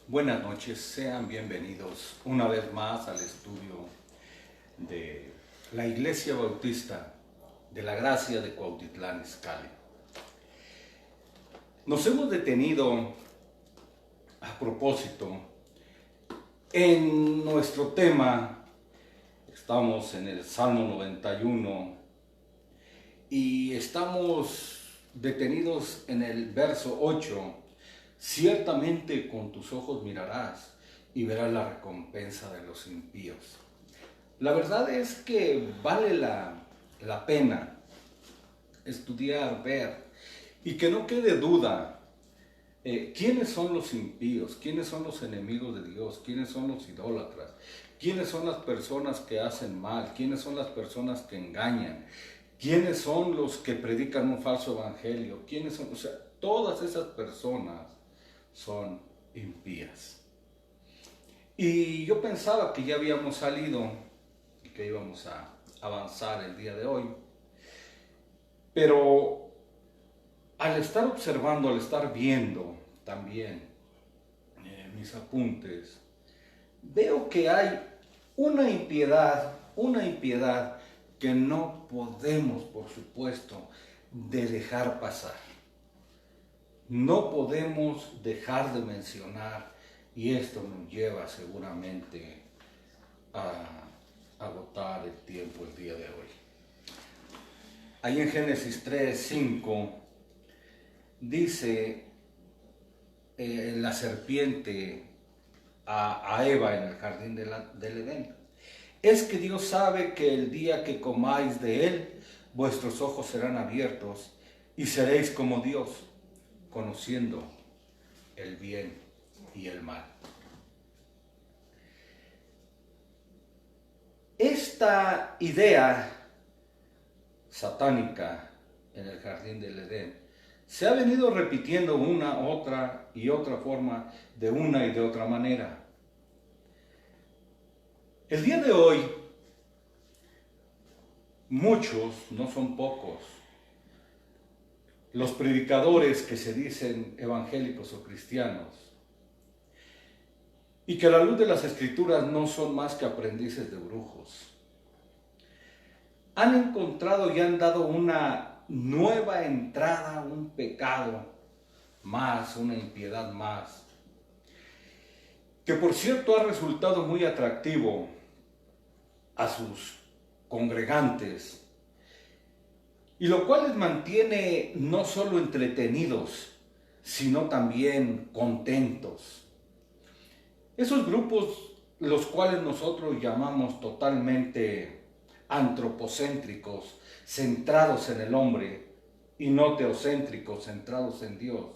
Buenas noches, sean bienvenidos una vez más al estudio de la Iglesia Bautista de la Gracia de Cuautitlán Izcalli. Nos hemos detenido a propósito en nuestro tema. Estamos en el Salmo 91 y estamos detenidos en el verso 8. Ciertamente con tus ojos mirarás y verás la recompensa de los impíos. La verdad es que vale la pena estudiar, ver, y que no quede duda quiénes son los impíos, quiénes son los enemigos de Dios, quiénes son los idólatras, quiénes son las personas que hacen mal, quiénes son las personas que engañan, quiénes son los que predican un falso evangelio, quiénes son, todas esas personas son impías. Y yo pensaba que ya habíamos salido y que íbamos a avanzar el día de hoy, pero al estar observando, al estar viendo también mis apuntes, veo que hay una impiedad que no podemos, por supuesto, de dejar pasar. No podemos dejar de mencionar, y esto nos lleva seguramente a agotar el tiempo el día de hoy. Ahí en Génesis 3:5 dice la serpiente a Eva en el jardín del Edén: es que Dios sabe que el día que comáis de él, vuestros ojos serán abiertos y seréis como Dios, conociendo el bien y el mal. Esta idea satánica en el jardín del Edén se ha venido repitiendo una, otra y otra forma, de una y de otra manera. El día de hoy, muchos, no son pocos, los predicadores que se dicen evangélicos o cristianos, y que a la luz de las escrituras no son más que aprendices de brujos, han encontrado y han dado una nueva entrada, un pecado más, una impiedad más, que por cierto ha resultado muy atractivo a sus congregantes, y lo cual les mantiene no solo entretenidos, sino también contentos. Esos grupos, los cuales nosotros llamamos totalmente antropocéntricos, centrados en el hombre, y no teocéntricos, centrados en Dios,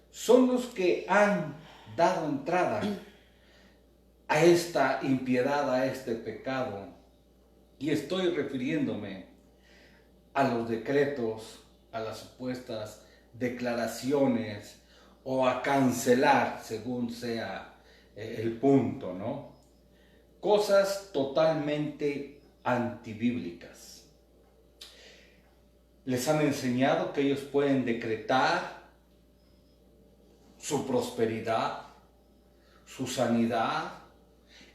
son los que han dado entrada a esta impiedad, a este pecado. Y estoy refiriéndome a los decretos, a las supuestas declaraciones, o a cancelar, según sea el punto, ¿no? Cosas totalmente antibíblicas. Les han enseñado que ellos pueden decretar su prosperidad, su sanidad,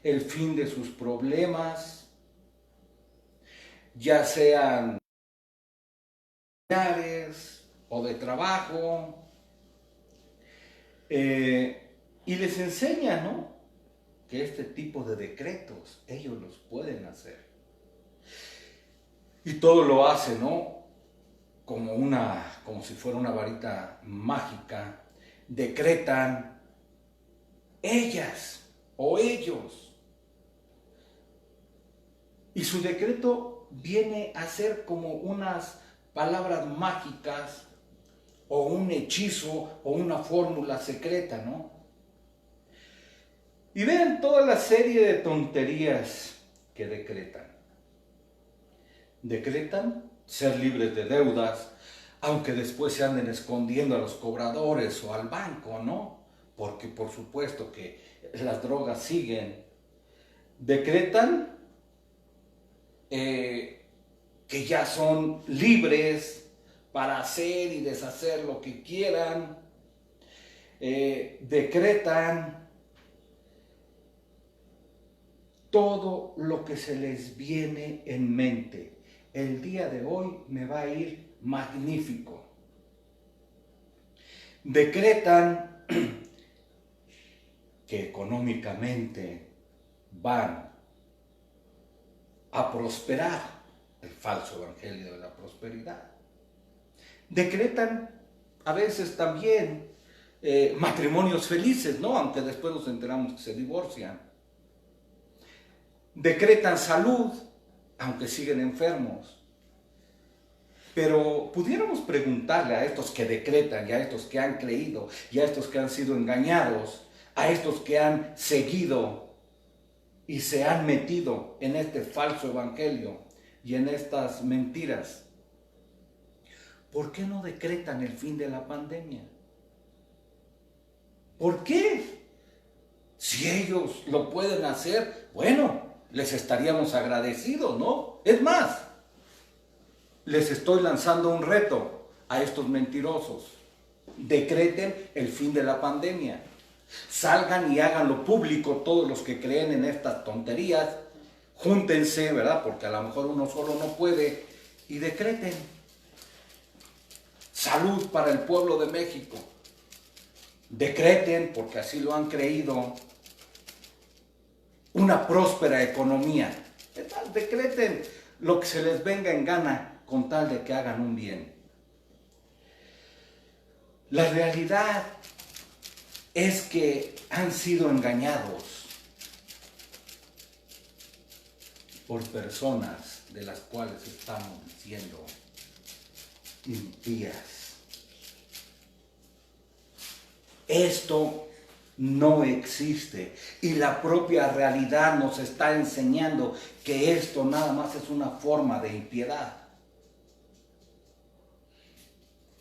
el fin de sus problemas, ya sean familiares o de trabajo, y les enseña, ¿no?, que este tipo de decretos ellos los pueden hacer. Y todo lo hacen, ¿no?, como si fuera una varita mágica. Decretan ellas o ellos. Y su decreto viene a ser como unas palabras mágicas, o un hechizo, o una fórmula secreta, ¿no? Y vean toda la serie de tonterías que decretan. Decretan ser libres de deudas, aunque después se anden escondiendo a los cobradores o al banco, ¿no? Porque por supuesto que las drogas siguen. Decretan que ya son libres para hacer y deshacer lo que quieran. Decretan todo lo que se les viene en mente. El día de hoy me va a ir magnífico. Decretan que económicamente van a prosperar, el falso evangelio de la prosperidad. Decretan a veces también matrimonios felices, ¿no? Aunque después nos enteramos que se divorcian. Decretan salud, aunque siguen enfermos. Pero pudiéramos preguntarle a estos que decretan, y a estos que han creído, y a estos que han sido engañados, a estos que han seguido y se han metido en este falso evangelio y en estas mentiras, ¿por qué no decretan el fin de la pandemia? ¿Por qué? Si ellos lo pueden hacer, bueno, les estaríamos agradecidos, ¿no? Es más, les estoy lanzando un reto a estos mentirosos. Decreten el fin de la pandemia. Salgan y háganlo público todos los que creen en estas tonterías. Júntense, ¿verdad? Porque a lo mejor uno solo no puede. Y decreten salud para el pueblo de México. Decreten, porque así lo han creído, una próspera economía. ¿Qué tal? Decreten lo que se les venga en gana con tal de que hagan un bien. La realidad es que han sido engañados por personas de las cuales estamos diciendo impías. Esto no existe y la propia realidad nos está enseñando que esto nada más es una forma de impiedad.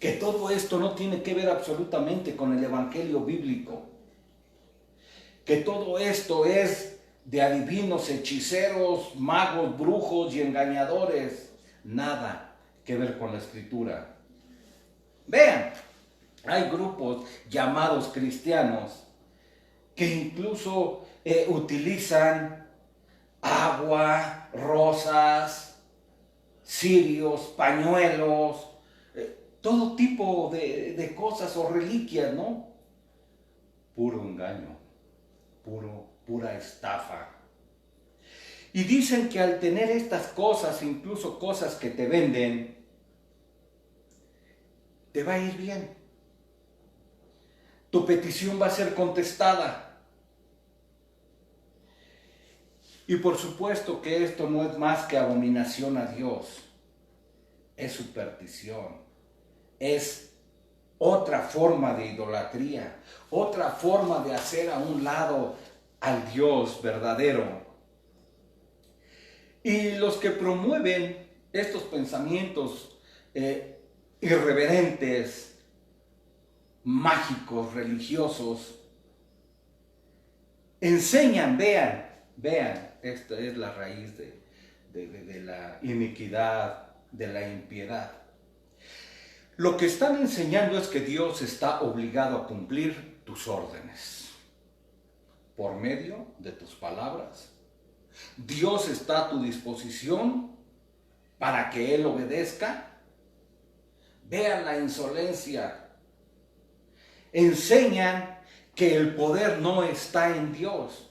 Que todo esto no tiene que ver absolutamente con el evangelio bíblico. Que todo esto es de adivinos, hechiceros, magos, brujos y engañadores. Nada que ver con la escritura. Vean, hay grupos llamados cristianos que incluso utilizan agua, rosas, cirios, pañuelos, todo tipo de cosas o reliquias, ¿no? Puro engaño, pura estafa. Y dicen que al tener estas cosas, incluso cosas que te venden, te va a ir bien. Tu petición va a ser contestada. Y por supuesto que esto no es más que abominación a Dios. Es superstición. Es otra forma de idolatría, otra forma de hacer a un lado al Dios verdadero. Y los que promueven estos pensamientos irreverentes, mágicos, religiosos, enseñan, vean, esta es la raíz de la iniquidad, de la impiedad. Lo que están enseñando es que Dios está obligado a cumplir tus órdenes por medio de tus palabras. Dios está a tu disposición para que Él obedezca. Vean la insolencia. Enseñan que el poder no está en Dios,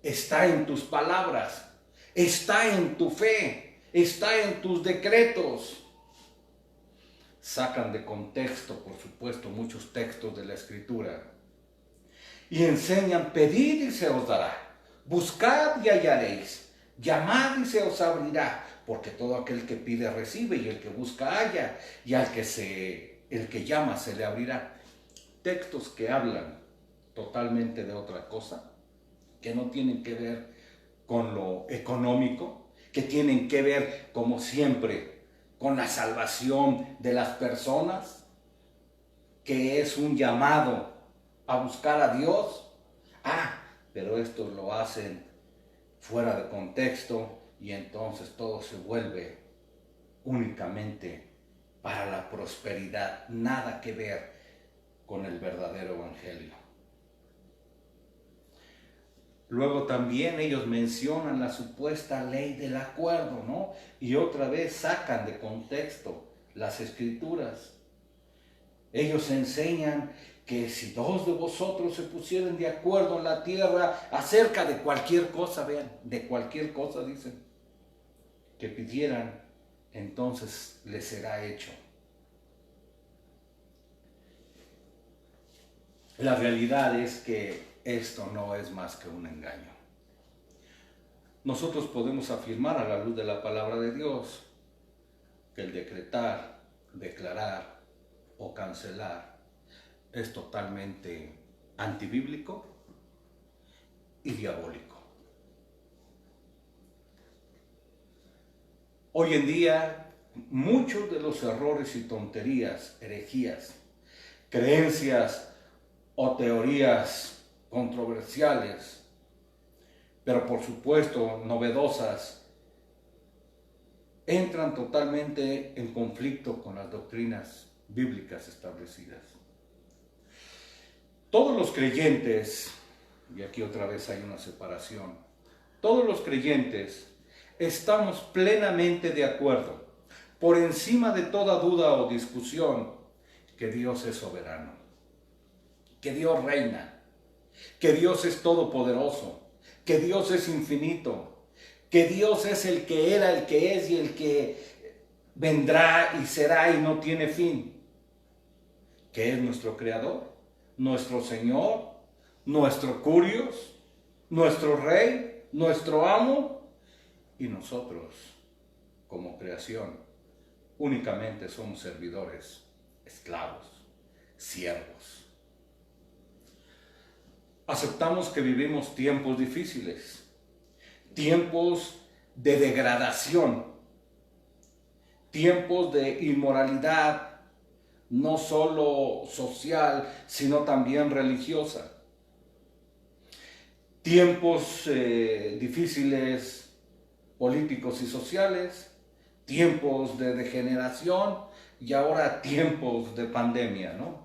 está en tus palabras, está en tu fe, está en tus decretos. Sacan de contexto, por supuesto, muchos textos de la Escritura y enseñan: pedid y se os dará, buscad y hallaréis, llamad y se os abrirá, porque todo aquel que pide recibe, y el que busca halla, y el que llama se le abrirá. Textos que hablan totalmente de otra cosa, que no tienen que ver con lo económico, que tienen que ver, como siempre, con la salvación de las personas, que es un llamado a buscar a Dios. Pero estos lo hacen fuera de contexto y entonces todo se vuelve únicamente para la prosperidad, nada que ver con el verdadero evangelio. Luego también ellos mencionan la supuesta ley del acuerdo, ¿no? Y otra vez sacan de contexto las escrituras. Ellos enseñan que si dos de vosotros se pusieran de acuerdo en la tierra acerca de cualquier cosa, vean, de cualquier cosa dicen, que pidieran, entonces les será hecho. La realidad es que esto no es más que un engaño. Nosotros podemos afirmar a la luz de la palabra de Dios que el decretar, declarar o cancelar es totalmente antibíblico y diabólico. Hoy en día, muchos de los errores y tonterías, herejías, creencias o teorías controversiales, pero por supuesto novedosas, entran totalmente en conflicto con las doctrinas bíblicas establecidas. Todos los creyentes, y aquí otra vez hay una separación, todos los creyentes estamos plenamente de acuerdo, por encima de toda duda o discusión, que Dios es soberano, que Dios reina, que Dios es todopoderoso, que Dios es infinito, que Dios es el que era, el que es y el que vendrá y será y no tiene fin, que es nuestro Creador, nuestro Señor, nuestro Curios, nuestro Rey, nuestro Amo, y nosotros, como creación, únicamente somos servidores, esclavos, siervos. Aceptamos que vivimos tiempos difíciles, tiempos de degradación, tiempos de inmoralidad, no solo social, sino también religiosa. Tiempos difíciles políticos y sociales, tiempos de degeneración y ahora tiempos de pandemia, ¿no?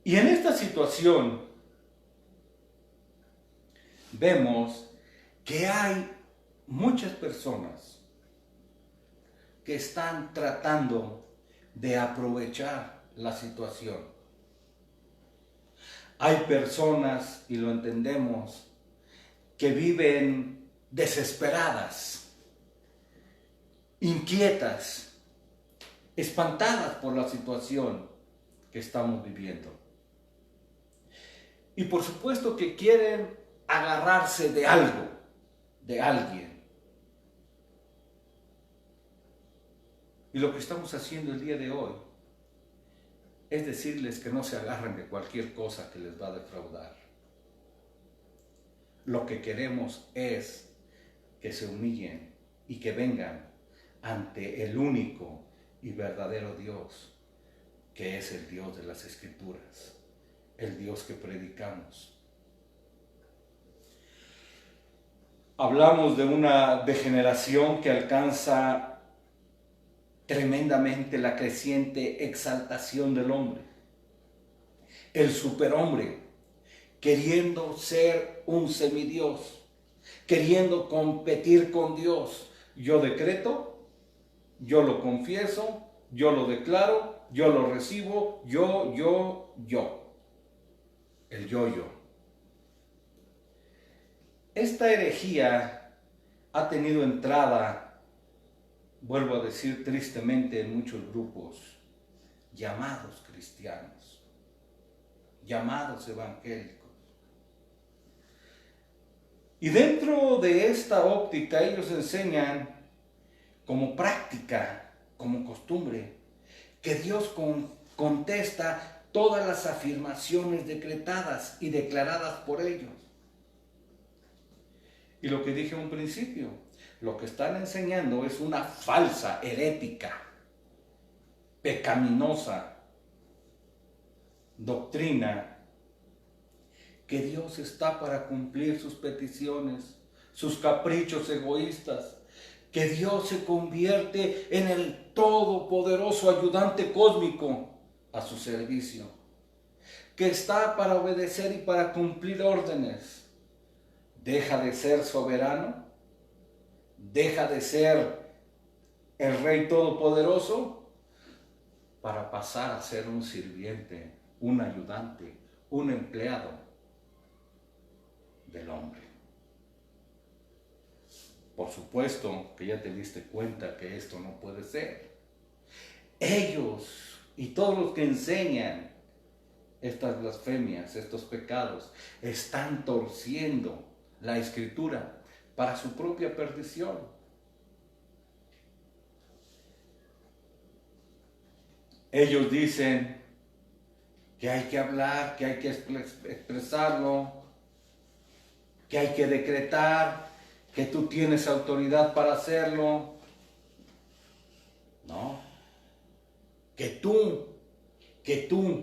Y en esta situación vemos que hay muchas personas que están tratando de aprovechar la situación. Hay personas, y lo entendemos, que viven desesperadas, inquietas, espantadas por la situación que estamos viviendo. Y por supuesto que quieren agarrarse de algo, de alguien. Y lo que estamos haciendo el día de hoy es decirles que no se agarren de cualquier cosa que les va a defraudar. Lo que queremos es que se humillen y que vengan ante el único y verdadero Dios, que es el Dios de las Escrituras, el Dios que predicamos. Hablamos de una degeneración que alcanza tremendamente la creciente exaltación del hombre. El superhombre, queriendo ser un semidios, queriendo competir con Dios. Yo decreto, yo lo confieso, yo lo declaro, yo lo recibo, yo. El yo. Esta herejía ha tenido entrada, vuelvo a decir tristemente, en muchos grupos llamados cristianos, llamados evangélicos. Y dentro de esta óptica ellos enseñan como práctica, como costumbre, que Dios contesta todas las afirmaciones decretadas y declaradas por ellos. Y lo que dije en un principio, lo que están enseñando es una falsa, herética, pecaminosa doctrina que Dios está para cumplir sus peticiones, sus caprichos egoístas, que Dios se convierte en el todopoderoso ayudante cósmico a su servicio, que está para obedecer y para cumplir órdenes, deja de ser soberano, deja de ser el Rey Todopoderoso para pasar a ser un sirviente, un ayudante, un empleado del hombre. Por supuesto que ya te diste cuenta que esto no puede ser. Ellos y todos los que enseñan estas blasfemias, estos pecados, están torciendo la Escritura para su propia perdición. Ellos dicen que hay que hablar, que hay que expresarlo, que hay que decretar, que tú tienes autoridad para hacerlo. No. Que tú,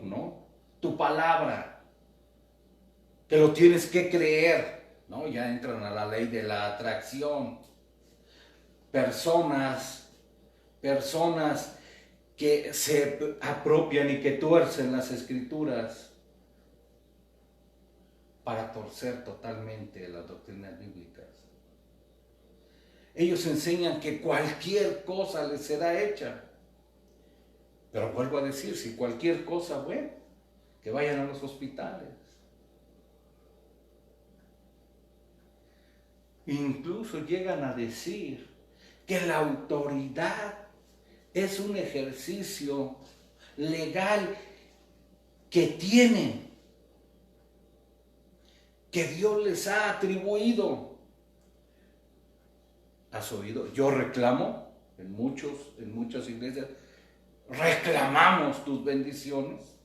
¿no? Tu palabra, que lo tienes que creer, ¿no? Ya entran a la ley de la atracción. Personas que se apropian y que tuercen las Escrituras para torcer totalmente las doctrinas bíblicas. Ellos enseñan que cualquier cosa les será hecha. Pero vuelvo a decir, si cualquier cosa, bueno, que vayan a los hospitales. Incluso llegan a decir que la autoridad es un ejercicio legal que tienen, que Dios les ha atribuido. ¿Has oído? Yo reclamo en muchas iglesias, reclamamos tus bendiciones.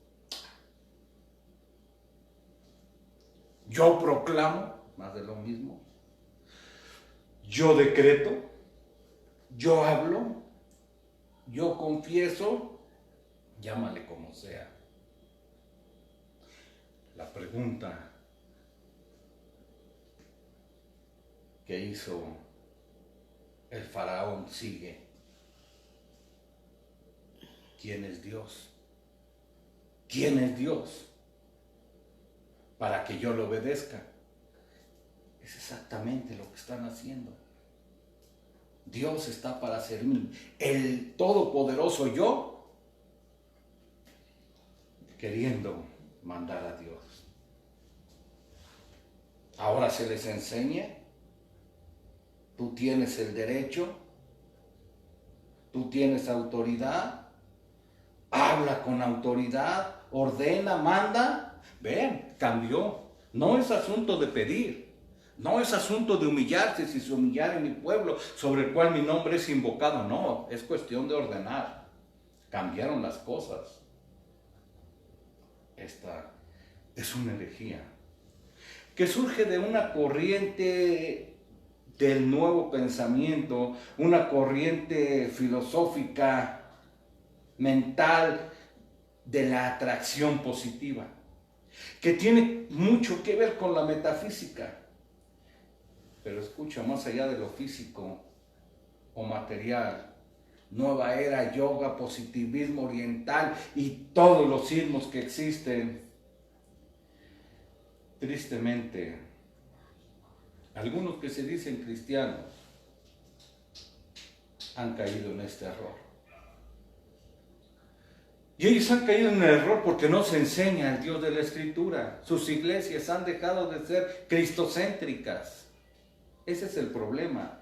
Yo proclamo, más de lo mismo. Yo decreto, yo hablo, yo confieso, llámale como sea. La pregunta que hizo el faraón sigue: ¿quién es Dios? ¿Quién es Dios para que yo le obedezca? Es exactamente lo que están haciendo. Dios está para servir. El todopoderoso yo, queriendo mandar a Dios. Ahora se les enseña: tú tienes el derecho, tú tienes autoridad, habla con autoridad, ordena, manda. Ven, cambió. No es asunto de pedir, no es asunto de humillarse si se humillara en mi pueblo sobre el cual mi nombre es invocado. No, es cuestión de ordenar. Cambiaron las cosas. Esta es una herejía que surge de una corriente del nuevo pensamiento, una corriente filosófica, mental, de la atracción positiva, que tiene mucho que ver con la metafísica. Pero escucha, más allá de lo físico o material, nueva era, yoga, positivismo oriental y todos los ismos que existen, tristemente, algunos que se dicen cristianos han caído en este error. Y ellos han caído en el error porque no se enseña el Dios de la Escritura. Sus iglesias han dejado de ser cristocéntricas. Ese es el problema.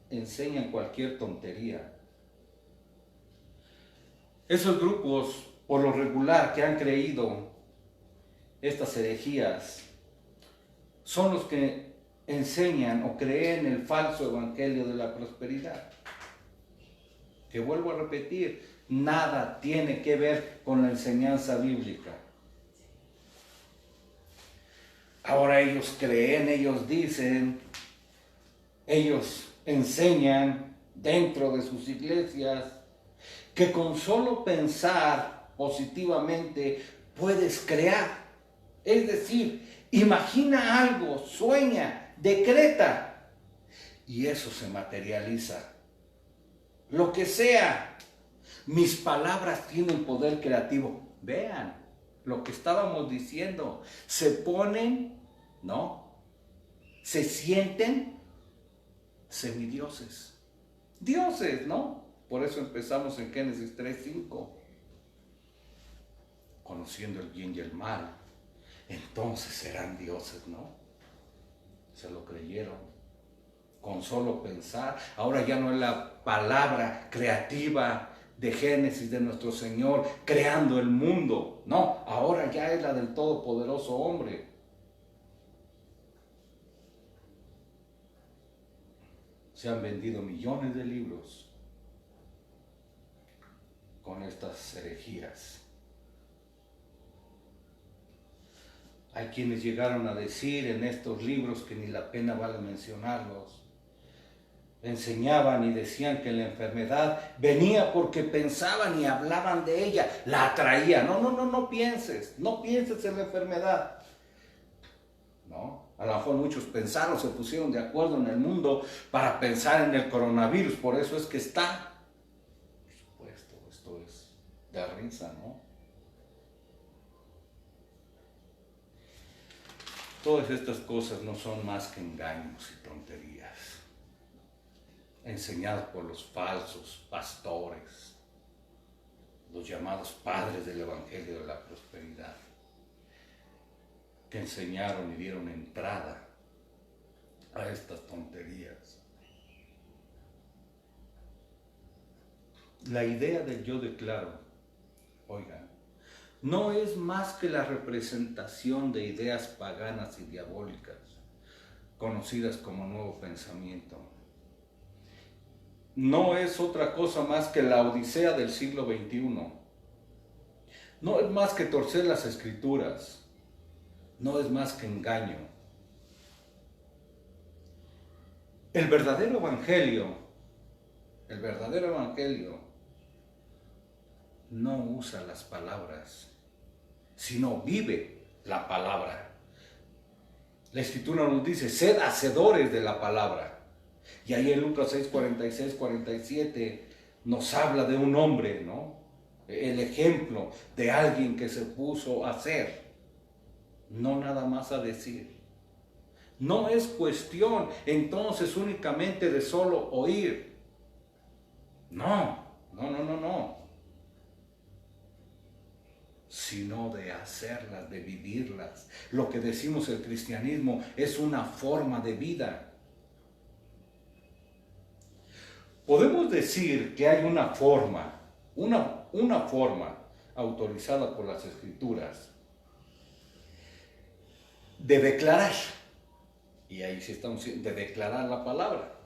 Enseñan cualquier tontería. Esos grupos, por lo regular, que han creído estas herejías, son los que enseñan o creen el falso evangelio de la prosperidad. Que vuelvo a repetir, nada tiene que ver con la enseñanza bíblica. Ahora ellos creen, ellos dicen, ellos enseñan dentro de sus iglesias que con solo pensar positivamente puedes crear. Es decir, imagina algo, sueña, decreta y eso se materializa. Lo que sea, mis palabras tienen poder creativo. Vean, lo que estábamos diciendo. Se ponen, ¿no? Se sienten semidioses. Dioses, ¿no? Por eso empezamos en Génesis 3:5. Conociendo el bien y el mal, entonces serán dioses, ¿no? Se lo creyeron. Con solo pensar, ahora ya no es la palabra creativa de Génesis de nuestro Señor creando el mundo, no, ahora ya es la del todopoderoso hombre. Se han vendido millones de libros con estas herejías. Hay quienes llegaron a decir en estos libros, que ni la pena vale mencionarlos, enseñaban y decían que la enfermedad venía porque pensaban y hablaban de ella, la atraían. No pienses en la enfermedad. No, a lo mejor muchos pensaron, se pusieron de acuerdo en el mundo para pensar en el coronavirus, por eso es que está. Por supuesto, esto es de risa, ¿no? Todas estas cosas no son más que engaños y tonterías, enseñados por los falsos pastores, los llamados padres del Evangelio de la Prosperidad, que enseñaron y dieron entrada a estas tonterías. La idea del yo declaro, oigan, no es más que la representación de ideas paganas y diabólicas, conocidas como nuevo pensamiento. No es otra cosa más que la odisea del siglo XXI. No es más que torcer las escrituras. No es más que engaño. El verdadero evangelio no usa las palabras, sino vive la palabra. La escritura nos dice, sed hacedores de la palabra. Y ahí en Lucas 6, 46, 47 nos habla de un hombre, ¿no? El ejemplo de alguien que se puso a hacer, no nada más a decir. No es cuestión entonces únicamente de solo oír. No. Sino de hacerlas, de vivirlas. Lo que decimos el cristianismo es una forma de vida. Podemos decir que hay una forma autorizada por las Escrituras de declarar, y ahí sí estamos, de declarar la palabra.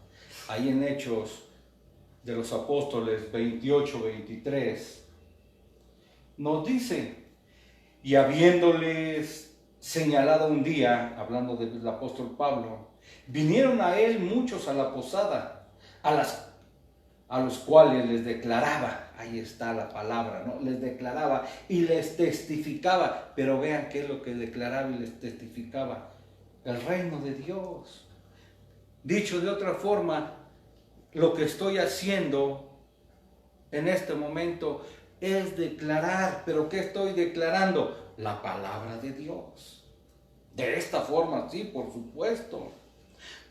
Ahí en Hechos de los Apóstoles 28, 23, nos dice, y habiéndoles señalado un día, hablando del apóstol Pablo, vinieron a él muchos a la posada, a los cuales les declaraba, ahí está la palabra, ¿no? Les declaraba y les testificaba, pero vean qué es lo que declaraba y les testificaba, el reino de Dios. Dicho de otra forma, lo que estoy haciendo en este momento es declarar, pero ¿qué estoy declarando? La palabra de Dios. De esta forma, sí, por supuesto.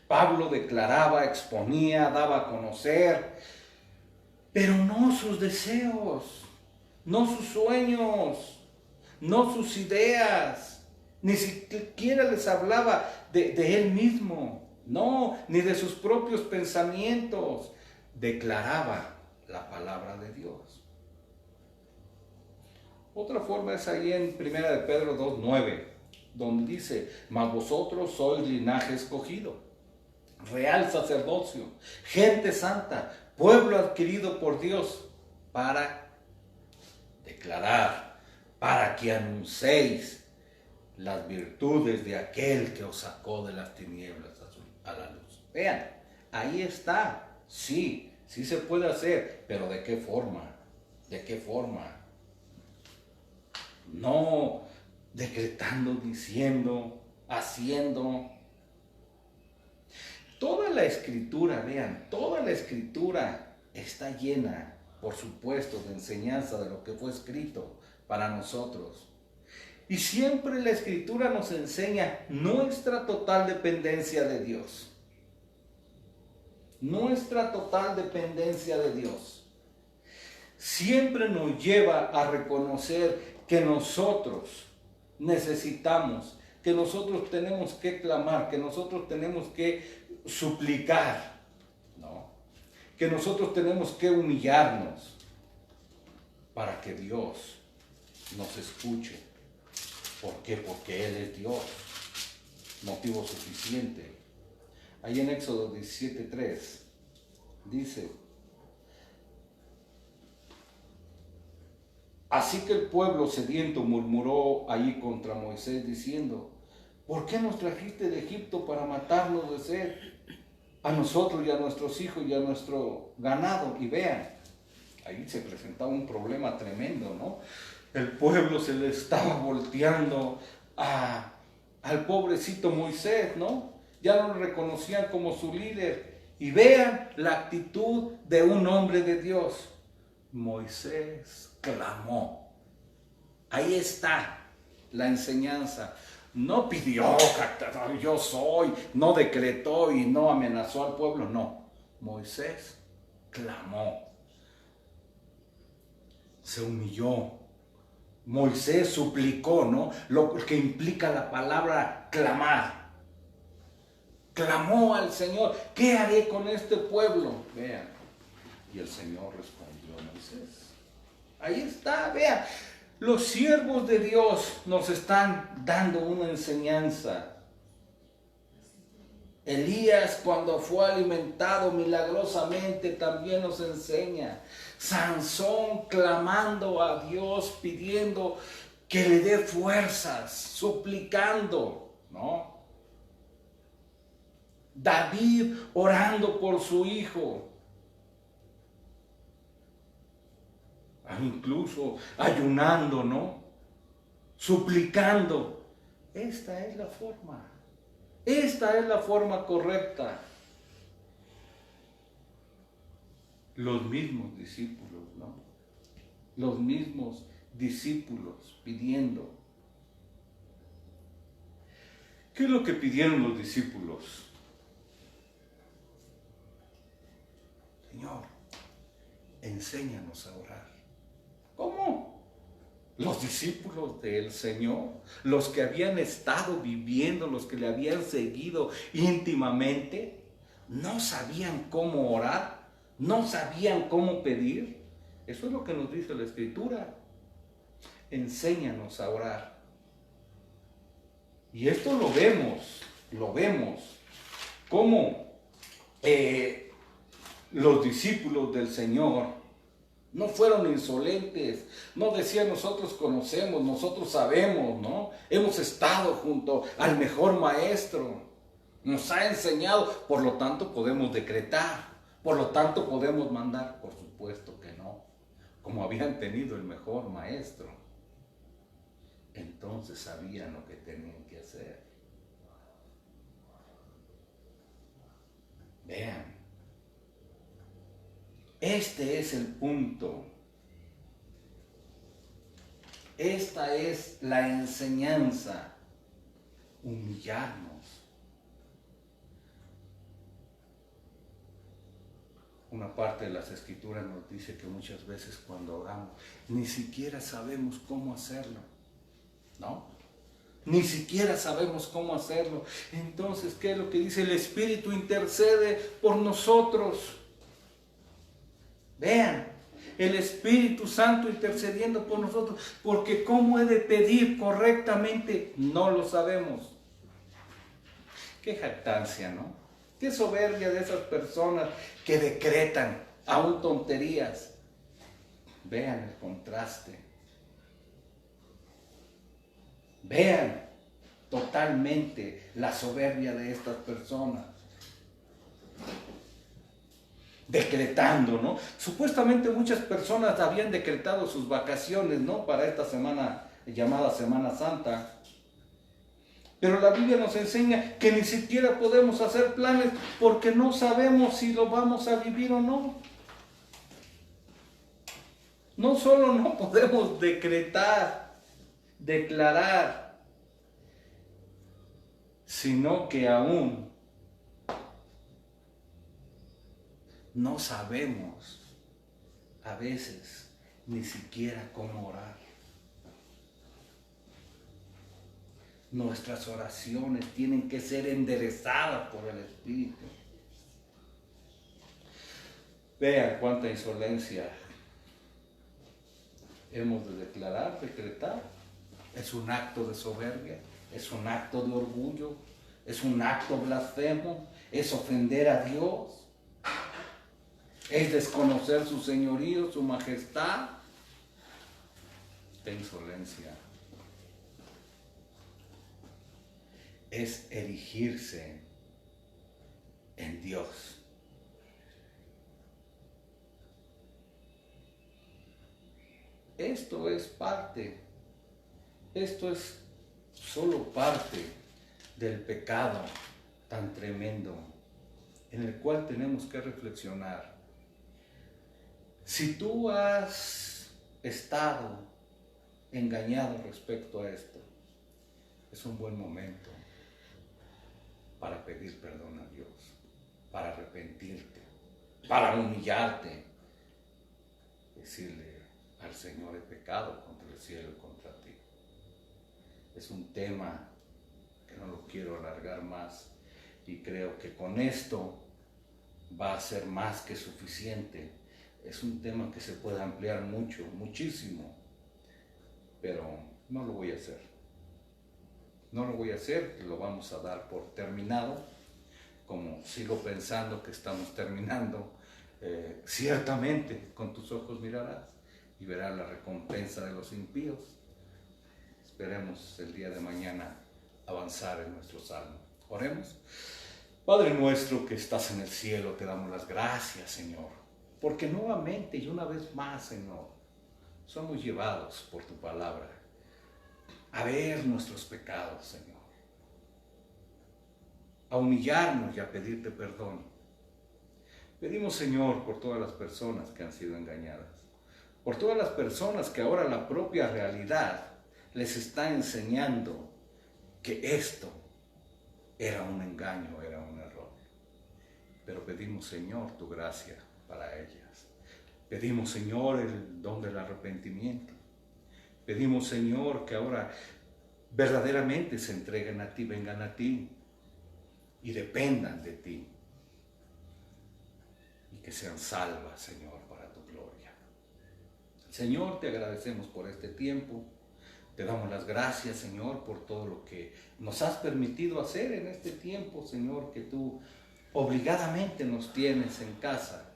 Pablo declaraba, exponía, daba a conocer, pero no sus deseos, no sus sueños, no sus ideas, ni siquiera les hablaba de él mismo, no, ni de sus propios pensamientos, declaraba la palabra de Dios. Otra forma es ahí en 1 de Pedro 2:9, donde dice, mas vosotros sois linaje escogido, real sacerdocio, gente santa, pueblo adquirido por Dios, para declarar, para que anunciéis las virtudes de aquel que os sacó de las tinieblas a la luz. Vean, ahí está, sí se puede hacer, pero ¿de qué forma? ¿De qué forma? No decretando, diciendo, haciendo. Toda la escritura, vean, toda la escritura está llena, por supuesto, de enseñanza de lo que fue escrito para nosotros. Y siempre la Escritura nos enseña nuestra total dependencia de Dios. Nuestra total dependencia de Dios. Siempre nos lleva a reconocer que nosotros necesitamos, que nosotros tenemos que clamar, que nosotros tenemos que suplicar, ¿no? Que nosotros tenemos que humillarnos para que Dios nos escuche. ¿Por qué? Porque Él es Dios. Motivo suficiente. Ahí en Éxodo 17:3 dice: así que el pueblo sediento murmuró allí contra Moisés diciendo: ¿por qué nos trajiste de Egipto para matarnos de sed, a nosotros y a nuestros hijos y a nuestro ganado? Y vean, ahí se presentaba un problema tremendo, ¿no? El pueblo se le estaba volteando al pobrecito Moisés, ¿no? Ya no lo reconocían como su líder. Y vean la actitud de un hombre de Dios. Moisés clamó. Ahí está la enseñanza. No pidió, yo soy, no decretó y no amenazó al pueblo, no. Moisés clamó. Se humilló. Moisés suplicó, ¿no? Lo que implica la palabra clamar. Clamó al Señor: ¿qué haré con este pueblo? Vean. Y el Señor respondió a Moisés. Ahí está, vean. Los siervos de Dios nos están dando una enseñanza. Elías, cuando fue alimentado milagrosamente, también nos enseña. Sansón clamando a Dios, pidiendo que le dé fuerzas, suplicando, ¿no? David orando por su hijo. Incluso ayunando, ¿no? Suplicando. Esta es la forma. Esta es la forma correcta. Los mismos discípulos, ¿no? Los mismos discípulos pidiendo. ¿Qué es lo que pidieron los discípulos? Señor, enséñanos a orar. ¿Cómo? Los discípulos del Señor, los que habían estado viviendo, los que le habían seguido íntimamente, no sabían cómo orar, no sabían cómo pedir. Eso es lo que nos dice la Escritura. Enséñanos a orar. Y esto lo vemos, cómo los discípulos del Señor no fueron insolentes, no decían nosotros conocemos, nosotros sabemos, ¿no? Hemos estado junto al mejor maestro, nos ha enseñado, por lo tanto podemos decretar, por lo tanto podemos mandar. Por supuesto que no, como habían tenido el mejor maestro, entonces sabían lo que tenían que hacer. Vean. Este es el punto. Esta es la enseñanza. Humillarnos. Una parte de las Escrituras nos dice que muchas veces cuando oramos ni siquiera sabemos cómo hacerlo, ¿no? Ni siquiera sabemos cómo hacerlo. Entonces, ¿qué es lo que dice? El Espíritu intercede por nosotros. Vean, el Espíritu Santo intercediendo por nosotros, porque ¿cómo he de pedir correctamente? No lo sabemos. Qué jactancia, ¿no? Qué soberbia de esas personas que decretan aún tonterías. Vean el contraste. Vean totalmente la soberbia de estas personas. Decretando, ¿no? Supuestamente muchas personas habían decretado sus vacaciones, ¿no? Para esta semana llamada Semana Santa. Pero la Biblia nos enseña que ni siquiera podemos hacer planes porque no sabemos si lo vamos a vivir o no. No solo no podemos decretar, declarar, sino que aún no sabemos a veces ni siquiera cómo orar. Nuestras oraciones tienen que ser enderezadas por el Espíritu. Vean cuánta insolencia hemos de declarar, decretar. Es un acto de soberbia, es un acto de orgullo, es un acto blasfemo, es ofender a Dios, es desconocer su señorío, su majestad. Esta insolencia es erigirse en Dios. Esto es solo parte del pecado tan tremendo en el cual tenemos que reflexionar. Si tú has estado engañado respecto a esto, es un buen momento para pedir perdón a Dios, para arrepentirte, para humillarte, decirle al Señor: he pecado contra el cielo y contra ti. Es un tema que no lo quiero alargar más y creo que con esto va a ser más que suficiente. Es un tema que se puede ampliar mucho, muchísimo, pero no lo voy a hacer. No lo voy a hacer, lo vamos a dar por terminado, como sigo pensando que estamos terminando. Ciertamente con tus ojos mirarás y verás la recompensa de los impíos. Esperemos el día de mañana avanzar en nuestro salmo. Oremos. Padre nuestro que estás en el cielo, te damos las gracias, Señor, porque nuevamente y una vez más, Señor, somos llevados por tu palabra a ver nuestros pecados, Señor, a humillarnos y a pedirte perdón. Pedimos, Señor, por todas las personas que han sido engañadas, por todas las personas que ahora la propia realidad les está enseñando que esto era un engaño, era un error. Pero pedimos, Señor, tu gracia para ellas. Pedimos, Señor, el don del arrepentimiento. Pedimos, Señor, que ahora verdaderamente se entreguen a ti, vengan a ti y dependan de ti. Y que sean salvas, Señor, para tu gloria. Señor, te agradecemos por este tiempo. Te damos las gracias, Señor, por todo lo que nos has permitido hacer en este tiempo, Señor, que tú obligadamente nos tienes en casa.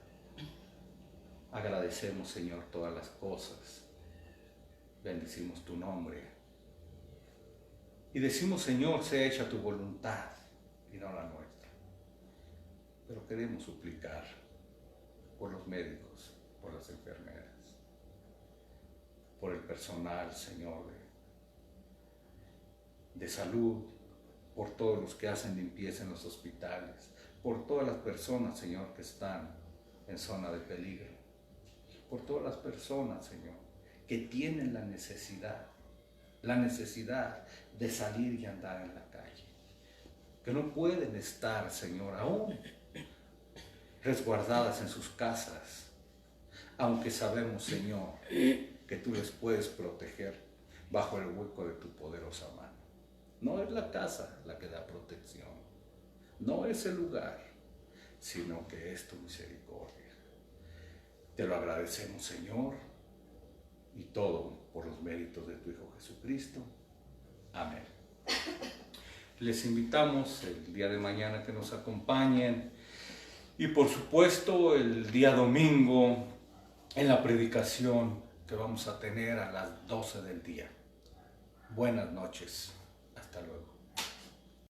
Agradecemos, Señor, todas las cosas. Bendecimos tu nombre. Y decimos, Señor, sea hecha tu voluntad y no la nuestra. Pero queremos suplicar por los médicos, por las enfermeras, por el personal, Señor, de salud, por todos los que hacen limpieza en los hospitales, por todas las personas, Señor, que están en zona de peligro, por todas las personas, Señor, que tienen la necesidad de salir y andar en la calle, que no pueden estar, Señor, aún resguardadas en sus casas, aunque sabemos, Señor, que tú les puedes proteger bajo el hueco de tu poderosa mano. No es la casa la que da protección, no es el lugar, sino que es tu misericordia. Te lo agradecemos, Señor, y todo por los méritos de tu Hijo Jesucristo. Amén. Les invitamos el día de mañana que nos acompañen y por supuesto el día domingo en la predicación que vamos a tener a las 12 del día. Buenas noches. Hasta luego.